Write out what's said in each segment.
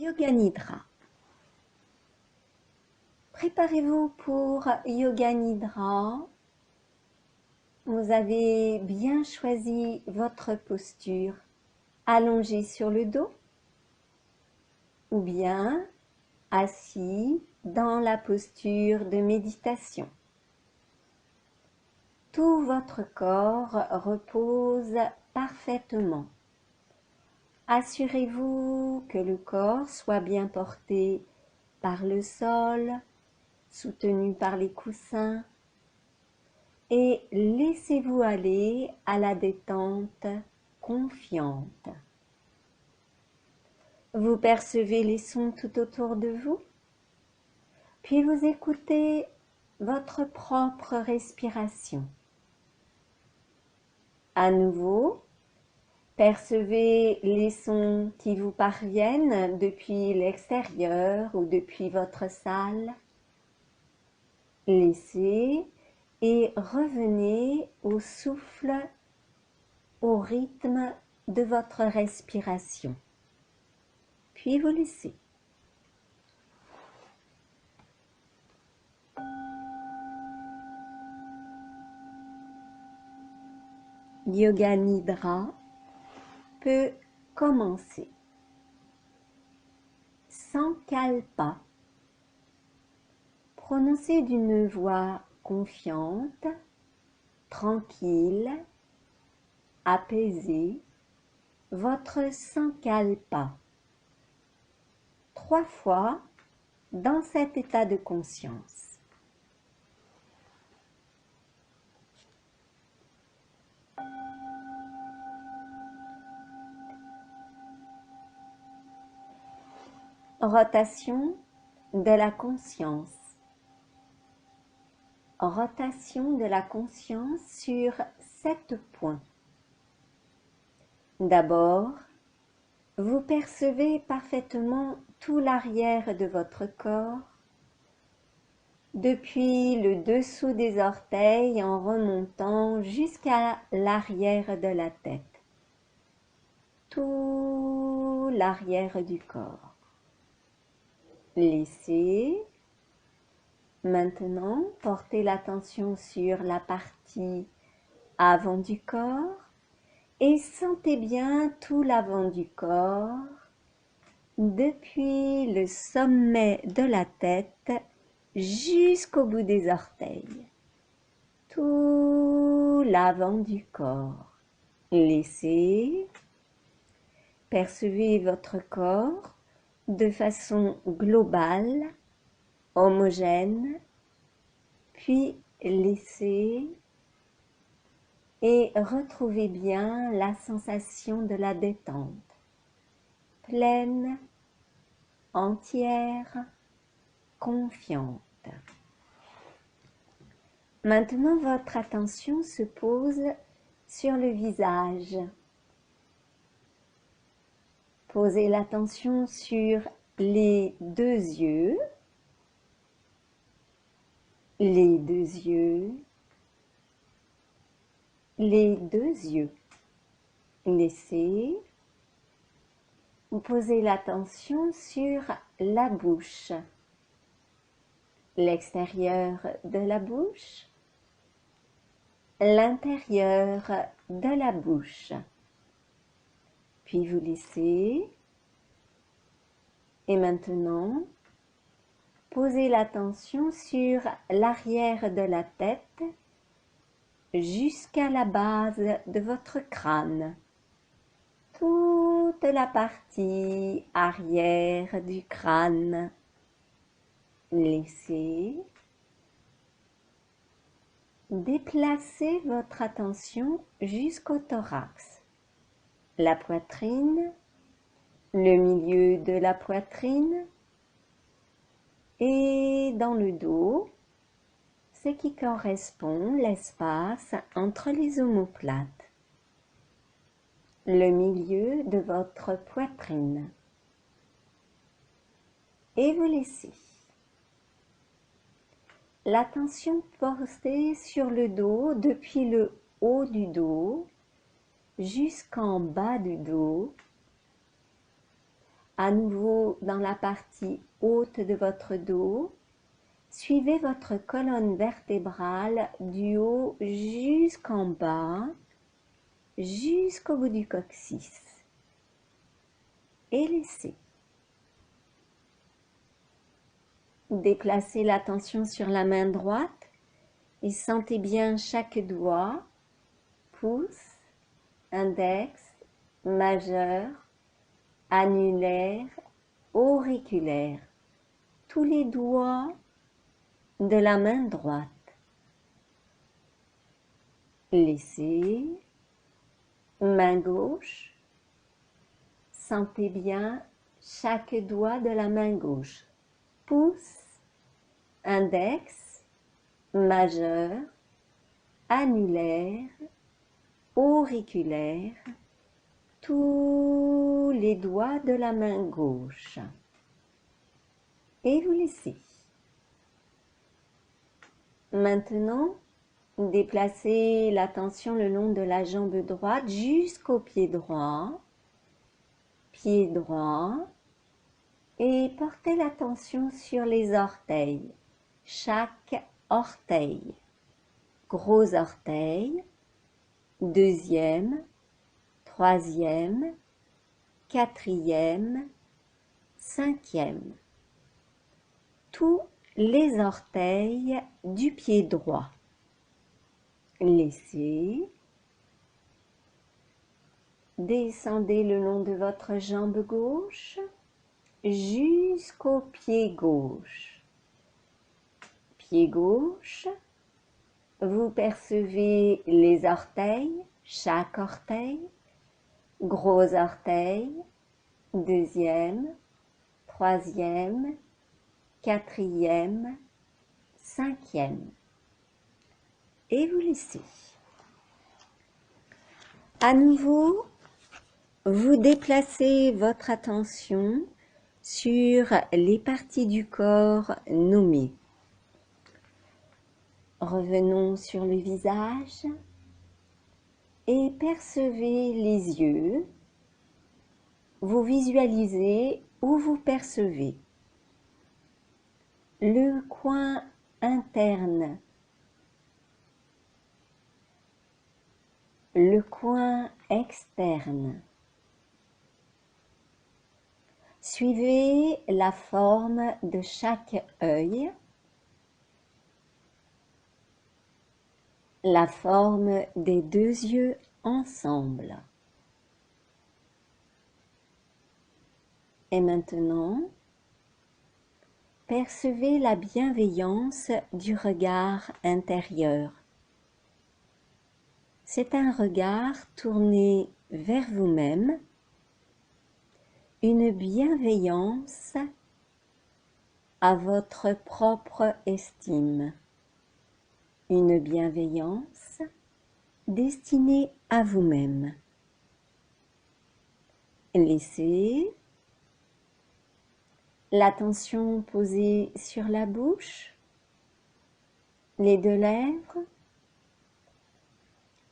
Yoga Nidra. Préparez-vous pour Yoga Nidra. Vous avez bien choisi votre posture, allongé sur le dos ou bien assis dans la posture de méditation. Tout votre corps repose parfaitement. Assurez-vous que le corps soit bien porté par le sol, soutenu par les coussins, et laissez-vous aller à la détente confiante. Vous percevez les sons tout autour de vous, puis vous écoutez votre propre respiration. À nouveau, percevez les sons qui vous parviennent depuis l'extérieur ou depuis votre salle. Laissez et revenez au souffle, au rythme de votre respiration. Puis vous laissez. Yoga Nidra peut commencer. Sankalpa. Prononcez d'une voix confiante, tranquille, apaisée, votre Sankalpa. 3 fois dans cet état de conscience. Rotation de la conscience. Rotation de la conscience sur 7 points. D'abord, vous percevez parfaitement tout l'arrière de votre corps, depuis le dessous des orteils en remontant jusqu'à l'arrière de la tête. Tout l'arrière du corps. Laissez. Maintenant, portez l'attention sur la partie avant du corps et sentez bien tout l'avant du corps, depuis le sommet de la tête jusqu'au bout des orteils. Tout l'avant du corps. Laissez. Percevez votre corps de façon globale, homogène, puis laissez et retrouvez bien la sensation de la détente, pleine, entière, confiante. Maintenant, votre attention se pose sur le visage. Posez l'attention sur les 2 yeux, les 2 yeux, les 2 yeux. Laissez. Vous posez l'attention sur la bouche, l'extérieur de la bouche, l'intérieur de la bouche. Puis vous laissez. Et maintenant, posez l'attention sur l'arrière de la tête jusqu'à la base de votre crâne. Toute la partie arrière du crâne. Laissez. Déplacez votre attention jusqu'au thorax. La poitrine, le milieu de la poitrine et dans le dos, ce qui correspond l'espace entre les omoplates, le milieu de votre poitrine. Et vous laissez. L'attention portée sur le dos depuis le haut du dos jusqu'en bas du dos, À nouveau dans la partie haute de votre dos. Suivez votre colonne vertébrale du haut jusqu'en bas, jusqu'au bout du coccyx. Et laissez. Déplacez l'attention sur la main droite et sentez bien chaque doigt, pouce, index, majeur, annulaire, auriculaire, tous les doigts de la main droite. Laissez, main gauche, sentez bien chaque doigt de la main gauche, pouce, index, majeur, annulaire, auriculaire, tous les doigts de la main gauche. Et vous laissez. Maintenant, déplacez l'attention le long de la jambe droite jusqu'au pied droit, et portez l'attention sur les orteils, chaque orteil. Gros orteil, deuxième, troisième, quatrième, cinquième. Tous les orteils du pied droit. Laissez. Descendez le long de votre jambe gauche jusqu'au pied gauche. Pied gauche, vous percevez les orteils, chaque orteil, gros orteil, deuxième, troisième, quatrième, cinquième. Et vous laissez. À nouveau, vous déplacez votre attention sur les parties du corps nommées. Revenons sur le visage et percevez les yeux. Vous visualisez ou vous percevez le coin interne, le coin externe. Suivez la forme de chaque œil, la forme des deux yeux ensemble. Et maintenant, percevez la bienveillance du regard intérieur. C'est un regard tourné vers vous-même, une bienveillance à votre propre estime, une bienveillance destinée à vous-même. Laissez l'attention posée sur la bouche, les deux lèvres,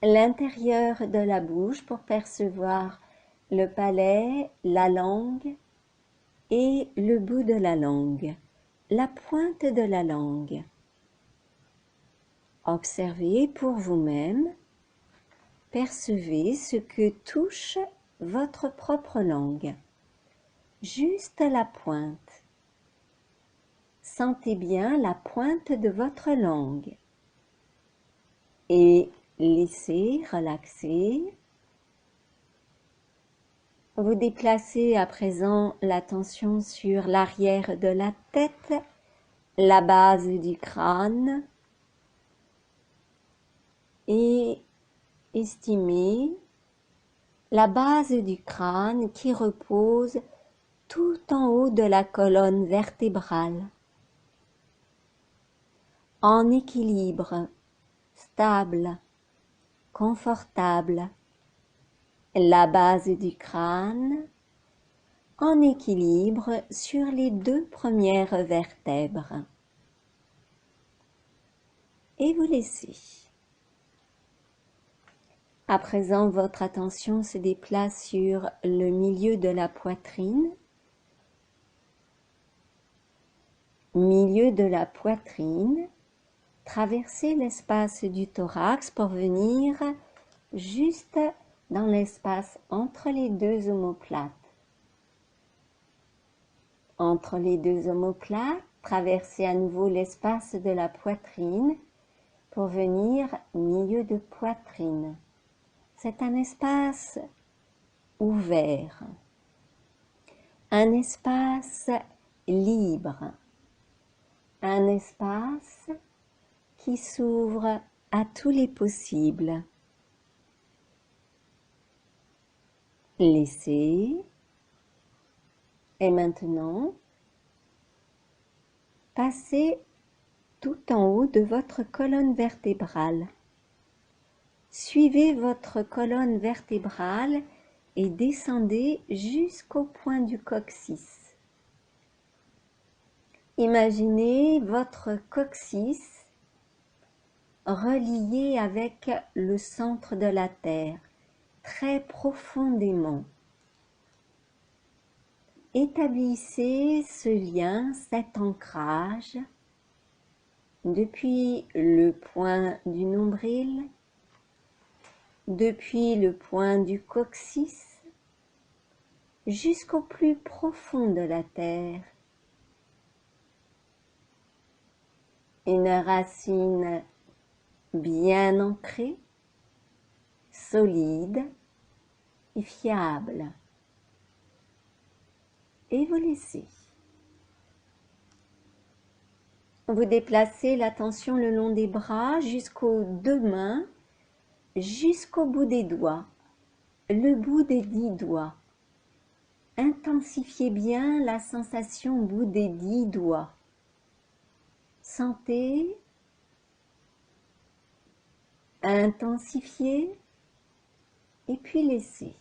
l'intérieur de la bouche pour percevoir le palais, la langue et le bout de la langue, la pointe de la langue. Observez pour vous-même, percevez ce que touche votre propre langue, juste la pointe. Sentez bien la pointe de votre langue et laissez relaxer. Vous déplacez à présent l'attention sur l'arrière de la tête, la base du crâne et estimez la base du crâne qui repose tout en haut de la colonne vertébrale, en équilibre, stable, confortable. La base du crâne en équilibre sur les deux premières vertèbres. Et vous laissez. À présent, votre attention se déplace sur le milieu de la poitrine, milieu de la poitrine, traversez l'espace du thorax pour venir juste dans l'espace entre les deux omoplates. Entre les deux omoplates, traversez à nouveau l'espace de la poitrine pour venir milieu de poitrine. C'est un espace ouvert, un espace libre, un espace qui s'ouvre à tous les possibles. Laissez. Et maintenant, passez tout en haut de votre colonne vertébrale. Suivez votre colonne vertébrale et descendez jusqu'au point du coccyx. Imaginez votre coccyx relié avec le centre de la Terre, très profondément. Établissez ce lien, cet ancrage, depuis le point du nombril, depuis le point du coccyx, jusqu'au plus profond de la terre. Une racine bien ancrée, solide et fiable. Et vous laissez. Vous déplacez l'attention le long des bras jusqu'aux deux mains, jusqu'au bout des doigts, le bout des 10 doigts. Intensifiez bien la sensation au bout des 10 doigts. Sentez, intensifiez et puis laissez.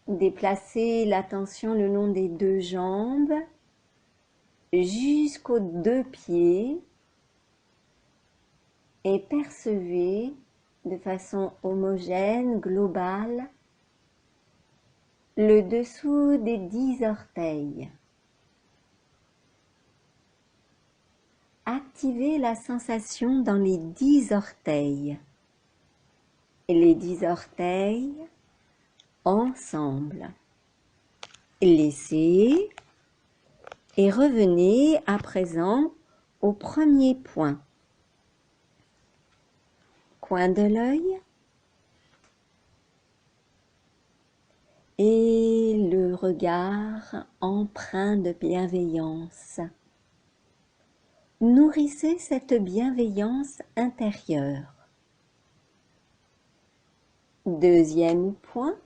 Déplacez l'attention le long des deux jambes jusqu'aux deux pieds et percevez de façon homogène, globale, le dessous des 10 orteils. Activez la sensation dans les 10 orteils. Et les 10 orteils ensemble. Laissez et revenez à présent au premier point. Coin de l'œil et le regard empreint de bienveillance. Nourrissez cette bienveillance intérieure. Deuxième point,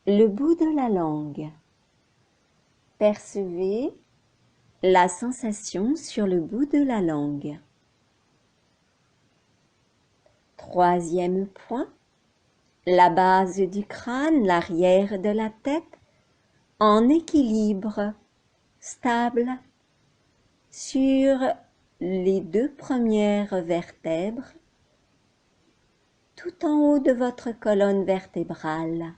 le bout de la langue. Percevez la sensation sur le bout de la langue. Troisième point, la base du crâne, l'arrière de la tête, en équilibre, stable, sur les deux premières vertèbres, tout en haut de votre colonne vertébrale.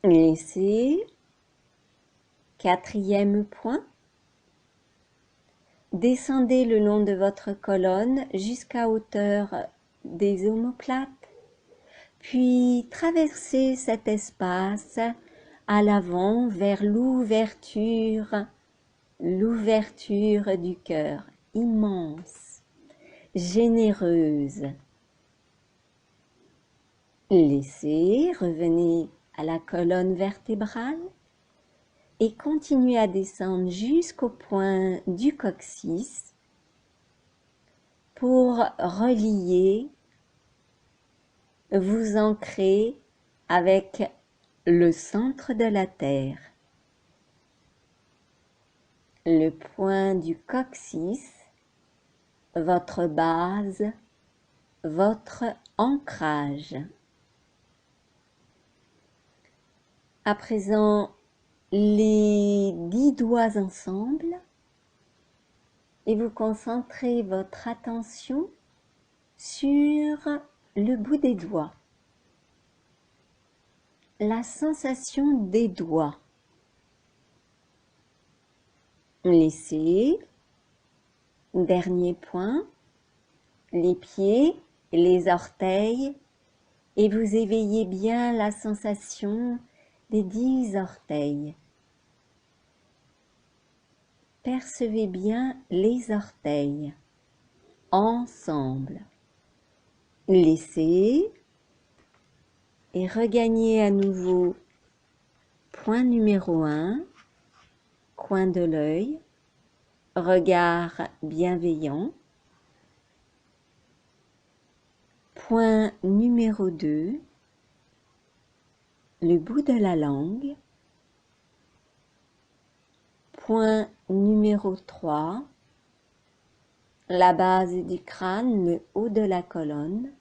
Laissez. Quatrième point. Descendez le long de votre colonne jusqu'à hauteur des omoplates, puis traversez cet espace à l'avant vers l'ouverture du cœur, immense, généreuse. Laissez, revenez à la colonne vertébrale et continuez à descendre jusqu'au point du coccyx pour relier, vous ancrer avec le centre de la Terre. Le point du coccyx, votre base, votre ancrage. À présent, les 10 doigts ensemble et vous concentrez votre attention sur le bout des doigts. la sensation des doigts. Laissez, dernier point, les pieds, les orteils, et vous éveillez bien la sensation des 10 orteils. Percevez bien les orteils ensemble. Laissez et regagnez à nouveau point numéro 1, coin de l'œil, regard bienveillant. Point numéro 2, le bout de la langue. Point numéro 3, la base du crâne, le haut de la colonne.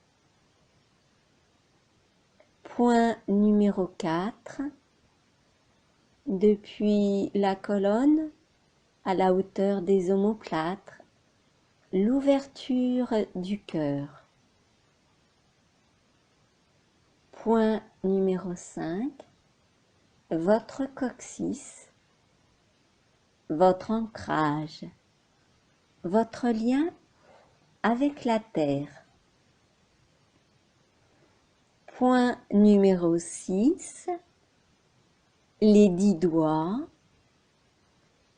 Point numéro 4, depuis la colonne à la hauteur des omoplates, l'ouverture du cœur. Point numéro 5, votre coccyx, votre ancrage, votre lien avec la terre. Point numéro 6, les 10 doigts,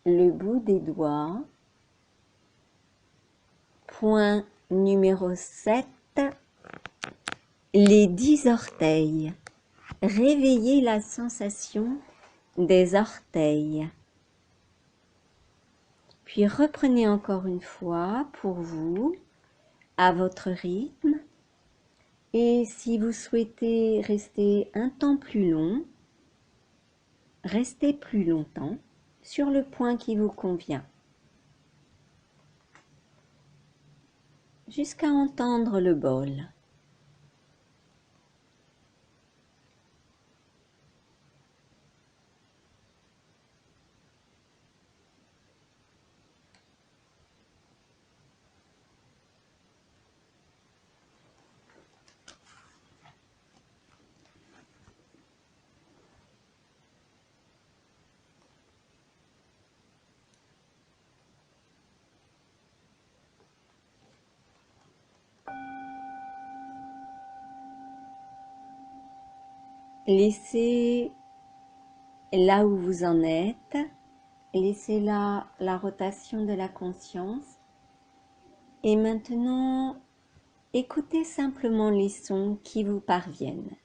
le bout des doigts. Point numéro 7, les 10 orteils. Réveillez la sensation des orteils. Puis reprenez encore une fois pour vous, à votre rythme. Et si vous souhaitez rester un temps plus long, restez plus longtemps sur le point qui vous convient. Jusqu'à entendre le bol. Laissez là où vous en êtes, laissez là la rotation de la conscience. Et maintenant, écoutez simplement les sons qui vous parviennent.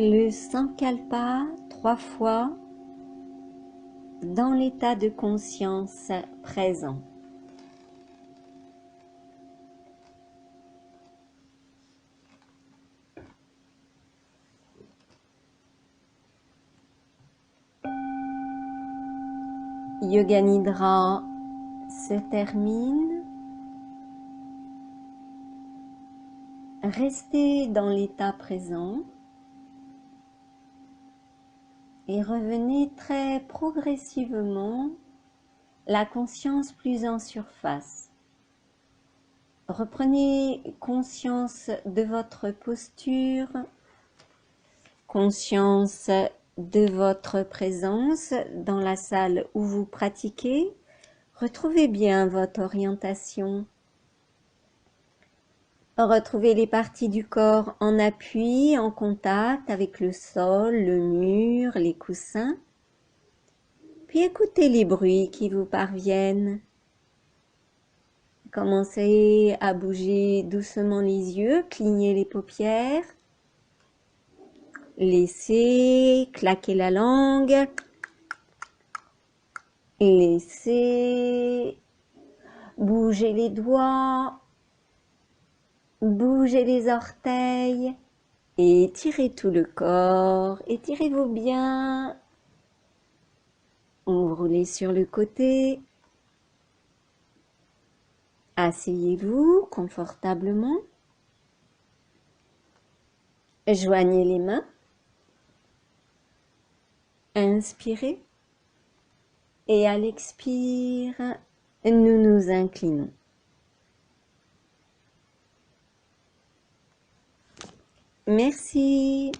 le Sankalpa 3 fois dans l'état de conscience présent. Yoga Nidra se termine. Restez dans l'état présent et revenez très progressivement, la conscience plus en surface. Reprenez conscience de votre posture, conscience de votre présence dans la salle où vous pratiquez. Retrouvez bien votre orientation. Retrouvez les parties du corps en appui, en contact avec le sol, le mur, les coussins. Puis écoutez les bruits qui vous parviennent. Commencez à bouger doucement les yeux, clignez les paupières. Laissez claquer la langue. Laissez bouger les doigts. Bougez les orteils. Étirez tout le corps. Étirez-vous bien. Roulez sur le côté. Asseyez-vous confortablement. Joignez les mains. Inspirez. Et à l'expire, nous nous inclinons. Merci.